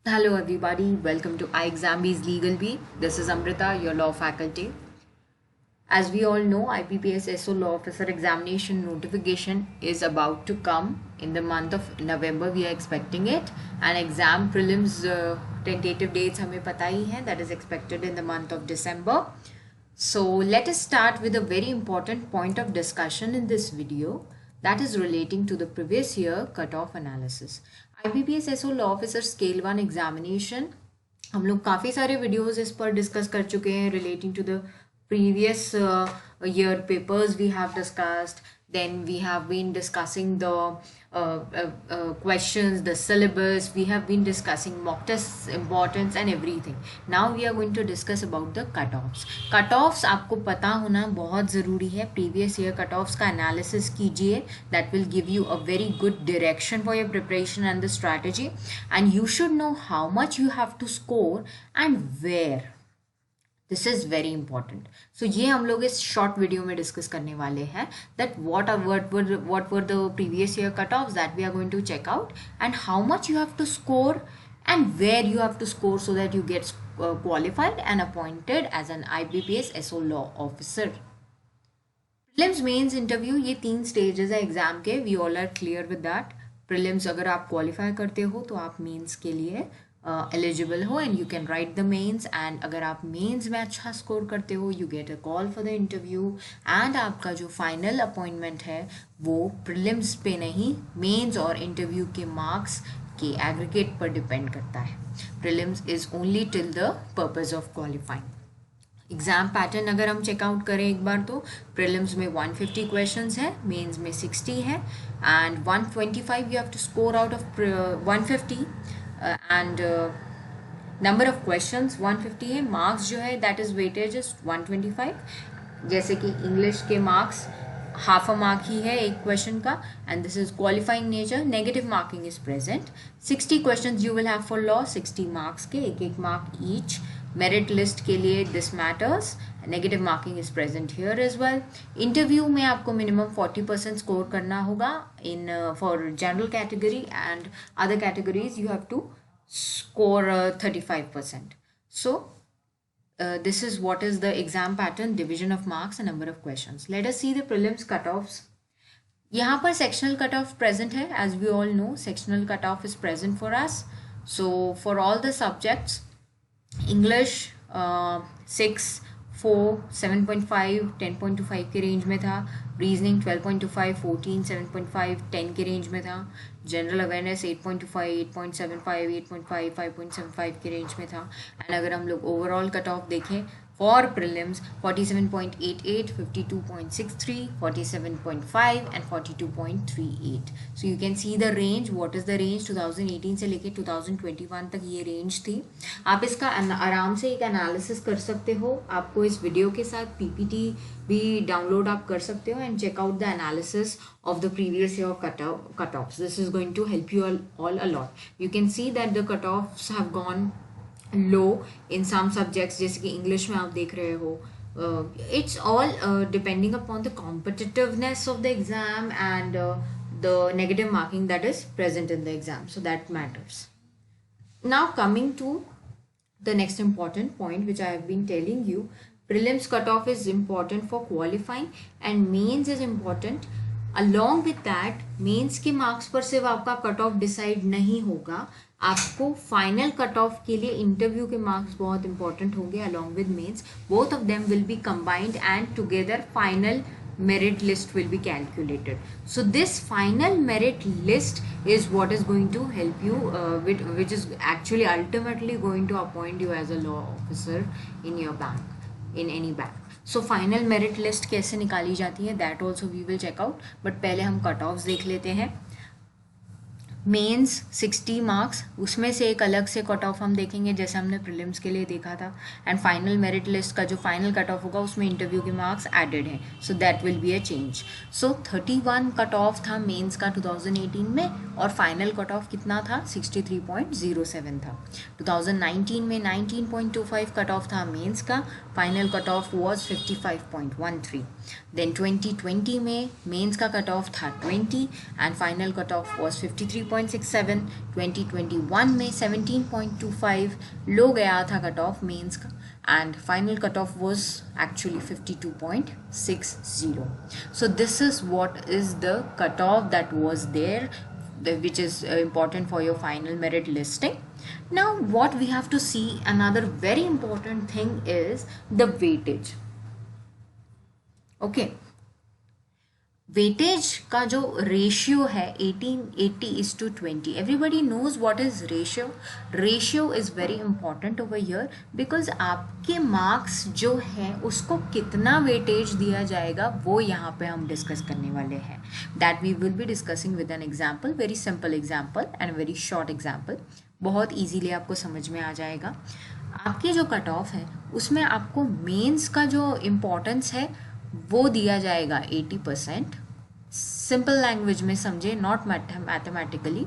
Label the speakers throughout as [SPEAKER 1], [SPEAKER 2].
[SPEAKER 1] Hello, everybody. Welcome to iExamBees Legal Bee. This is Amrita, your law faculty. As we all know, IPPS SO Law Officer examination notification is about to come in the month of November. We are expecting it, and exam prelims tentative dates हमें पता ही है, that is expected in the month of December. So let us start with a very important point of discussion in this video, that is relating to the previous year cutoff analysis. IPPS SO Law Officer Scale 1 examination, हम लोग काफ़ी सारे videos इस पर discuss कर चुके हैं relating to the previous year papers we have discussed. Then we have been discussing the questions, the syllabus. We have been discussing mock tests importance and everything. Now we are going to discuss about the cutoffs. Cutoffs आपको पता होना बहुत ज़रूरी है. Previous year cutoffs का analysis कीजिए. That will give you a very good direction for your preparation and the strategy. And you should know how much you have to score and where. This is very important. So ये हम लोग इस short video में discuss करने वाले हैं that what were the previous year cutoffs that we are going to check out, and how much you have to score and where you have to score so that you get qualified and appointed as an IBPS SO law officer. Prelims mains interview, ये 3 stages है exam के. We all are clear with that. Prelims अगर आप qualify करते हो तो आप mains के लिए एलिजिबल हो and you can write the mains. And अगर आप मेंस में अच्छा स्कोर करते हो you get a call for the interview. And आपका जो फाइनल अपॉइंटमेंट है वो प्रीलिम्स पे नहीं, मेंस और इंटरव्यू के मार्क्स के एग्रीगेट पर डिपेंड करता है. Prelims is only till the purpose of qualifying. Exam pattern अगर हम चेकआउट करें एक बार तो प्रीलिम्स में 150 क्वेश्चंस है, मेंस में 60 है and 125 you have to score out of 150 and number of questions 150 है. मार्क्स जो है दैट इज़ वेटेज इज 125. जैसे कि इंग्लिश के मार्क्स हाफ अ मार्क ही है एक क्वेश्चन का and this is qualifying nature. Negative marking is present. 60 questions you will have for law, 60 marks के, एक मार्क ईच. मेरिट लिस्ट के लिए this matters, negative marking is present here as well. Interview में आपको minimum 40% score करना होगा in for general category and other categories you have to score 35%. So this is what is the exam pattern, division of marks and number of questions. Let us see the prelims cutoffs. यहाँ पर sectional cutoff present है. As we all know, sectional cutoff is present for us. So for all the subjects, English 6, 4, 7.5, 10.25 के range में था. Reasoning 12.25, 14, 7.5, 10 के range में था. General awareness 8.25, 8.75, 8.5, 5.75 के रेंज में था. एंड अगर हम लोग ओवरऑल कट ऑफ देखें for prelims 47.88, 52.63, 47.5 and 42.38. So you can see the range. What is the range? 2018 से लेके 2021 तक ये रेंज थी. आप इसका आराम से एक एनालिसिस कर सकते हो. आपको इस वीडियो के साथ पीपीटी भी डाउनलोड आप कर सकते हो and check out the analysis of the previous year cutoffs. This is going to help you all a lot. You can see that the cutoffs have gone low in some subjects, जैसे कि English में आप देख रहे हो. It's all depending upon the competitiveness of the exam and the negative marking that is present in the exam. So that matters. Now coming to the next important point which I have been telling you, prelims cutoff is important for qualifying and mains is important. Along with that, mains के marks पर सिर्फ आपका cut off decide नहीं होगा, आपको final cut of के लिए interview के मार्क्स बहुत इंपॉर्टेंट होंगे along with mains. Both of them will be combined and together final merit list will be calculated. So this final merit list is what is going to help you which is actually ultimately going to appoint you as a law officer in your bank, in any bank. So final merit list कैसे निकाली जाती है that also we will check out. But पहले हम cut offs देख लेते हैं. Mains 60 marks, उसमें से एक अलग से कट ऑफ हम देखेंगे जैसे हमने प्रीलिम्स के लिए देखा था. एंड फाइनल मेरिट लिस्ट का जो फाइनल कट ऑफ होगा उसमें इंटरव्यू के मार्क्स एडेड हैं. So that will be a change. So 31 cut off था मेंस का 2018 में और फाइनल कट ऑफ कितना था? 63.07 था. 2019 में 19.25 कट ऑफ था मेंस का. Final cut off was 55.13. Then 2020 में मेंस का कट ऑफ था 20 and final cut off was 53. 20.67, 2021 में 17.25 लो गया था कट ऑफ मेंस का, and final cutoff was actually 52.60. so this is what is the cutoff that was there, which is important for your final merit listing. Now what we have to see, another very important thing is the weightage. okay, weightage का जो ratio है 1880:20, everybody knows what is ratio. Ratio is very important over here because आपके marks जो है उसको कितना weightage दिया जाएगा वो यहाँ पे हम डिस्कस करने वाले हैं. That we will be discussing with an example, very simple example and very short example. बहुत ईजीली आपको समझ में आ जाएगा. आपके जो कट ऑफ है उसमें आपको मेंस का जो इम्पोर्टेंस है वो दिया जाएगा 80%. सिंपल लैंग्वेज में समझे, नॉट मैथमेटिकली.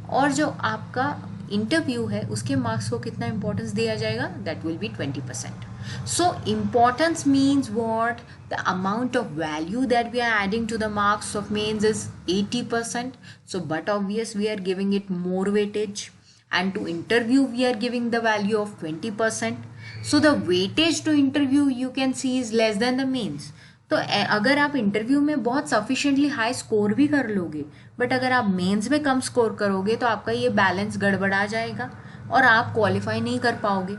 [SPEAKER 1] और जो आपका इंटरव्यू है उसके मार्क्स को कितना इंपॉर्टेंस दिया जाएगा, that will be 20%. So importance means what, the amount of value that we are adding to the marks of mains is 80%. So but obvious we are giving it more weightage, and to interview we are giving the value of 20%. so the weightage to interview you can see is less than the mains. तो अगर आप interview में बहुत sufficiently high score भी कर लोगे but अगर आप मेंस में कम स्कोर करोगे तो आपका ये बैलेंस गड़बड़ा जाएगा और आप क्वालिफाई नहीं कर पाओगे.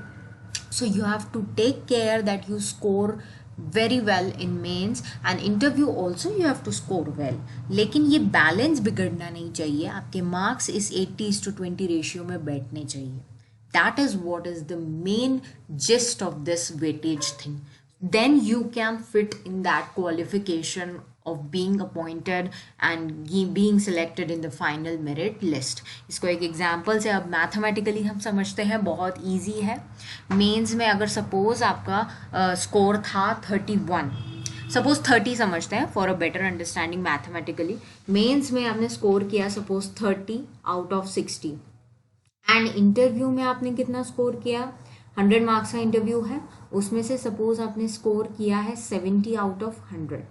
[SPEAKER 1] So you have to take care that you score very well in mains and interview also you have to score well. लेकिन ये बैलेंस बिगड़ना नहीं चाहिए, आपके मार्क्स इस 80:20 रेशियो में बैठने चाहिए. That is what is the main gist of this weightage thing. Then you can fit in that qualification of being appointed and being selected in the final merit list. इसको एक example से अब mathematically हम समझते हैं, बहुत easy है. Mains में अगर सपोज आपका स्कोर था 31, सपोज 30 समझते हैं for a better understanding mathematically. Mains में आपने स्कोर किया सपोज 30/60 एंड इंटरव्यू में आपने कितना स्कोर किया, 100 मार्क्स का इंटरव्यू है, उसमें से सपोज आपने स्कोर किया है 70/100.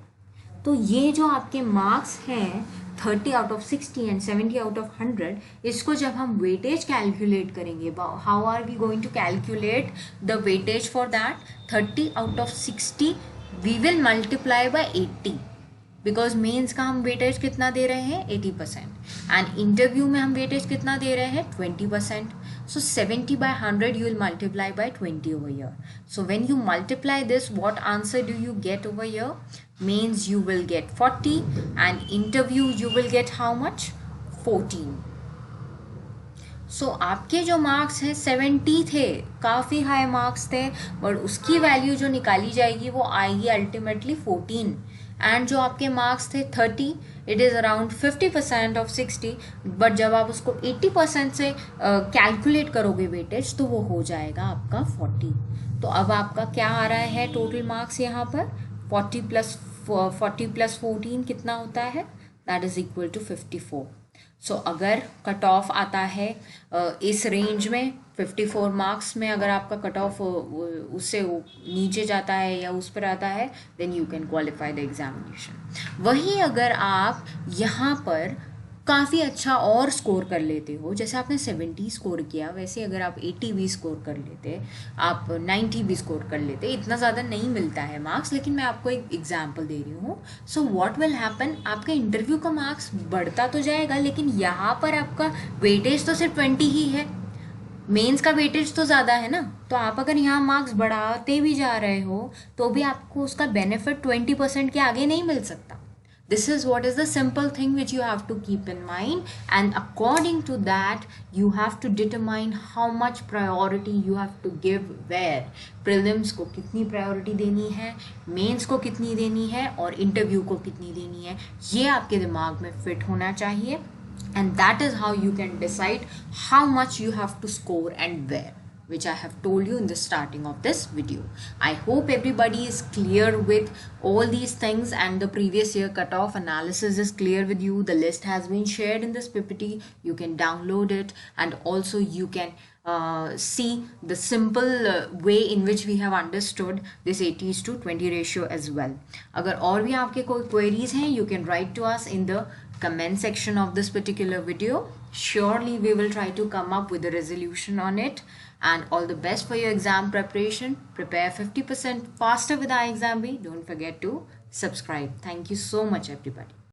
[SPEAKER 1] तो ये जो आपके मार्क्स हैं 30/60 एंड 70/100, इसको जब हम वेटेज कैलकुलेट करेंगे, how are we going to calculate the weightage for that, 30/60 we will multiply by 80 because mains का हम वेटेज कितना दे रहे हैं 80% एंड इंटरव्यू में हम वेटेज कितना दे रहे हैं 20%. So 70/100 you will multiply by 20 over here. So when you multiply this, what answer do you get over here? Means you will get 40 and interview you will get how much? 14. So आपके जो marks हैं 70 थे, काफ़ी high marks थे, but उसकी value जो निकाली जाएगी वो आएगी अल्टीमेटली 14. एंड जो आपके मार्क्स थे 30, it is around 50% of 60, but जब आप उसको 80% से कैलकुलेट करोगे वेटेज तो वो हो जाएगा आपका 40. तो अब आपका क्या आ रहा है टोटल मार्क्स यहाँ पर, 40 + 14 कितना होता है, दैट इज़ इक्वल टू 54. सो अगर कट ऑफ आता है इस रेंज में 54 मार्क्स में, अगर आपका कट ऑफ उससे नीचे जाता है या उस पर आता है, then you can qualify the examination. वहीं अगर आप यहाँ पर काफ़ी अच्छा और स्कोर कर लेते हो, जैसे आपने 70 स्कोर किया, वैसे अगर आप 80 भी स्कोर कर लेते, आप 90 भी स्कोर कर लेते, इतना ज़्यादा नहीं मिलता है मार्क्स, लेकिन मैं आपको एक एग्जांपल दे रही हूँ. सो व्हाट विल हैपन, आपका इंटरव्यू का मार्क्स बढ़ता तो जाएगा लेकिन यहाँ पर आपका वेटेज तो सिर्फ 20 ही है, मेंस का वेटेज तो ज़्यादा है ना. तो आप अगर यहाँ मार्क्स बढ़ाते भी जा रहे हो तो भी आपको उसका बेनिफिट 20% के आगे नहीं मिल सकता. This is what is the simple thing which you have to keep in mind, and according to that you have to determine how much priority you have to give where. Prelims को कितनी priority देनी है, mains को कितनी देनी है और interview को कितनी देनी है, ये आपके दिमाग में fit होना चाहिए. And that is how you can decide how much you have to score and where, which I have told you in the starting of this video. I hope everybody is clear with all these things and the previous year cutoff analysis is clear with you. The list has been shared in this PPT. You can download it and also you can see the simple way in which we have understood this 80:20 ratio as well. अगर और भी आपके कोई queries हैं, you can write to us in the comment section of this particular video. Surely we will try to come up with a resolution on it. And all the best for your exam preparation. Prepare 50% faster with iExamB. Don't forget to subscribe. Thank you so much, everybody.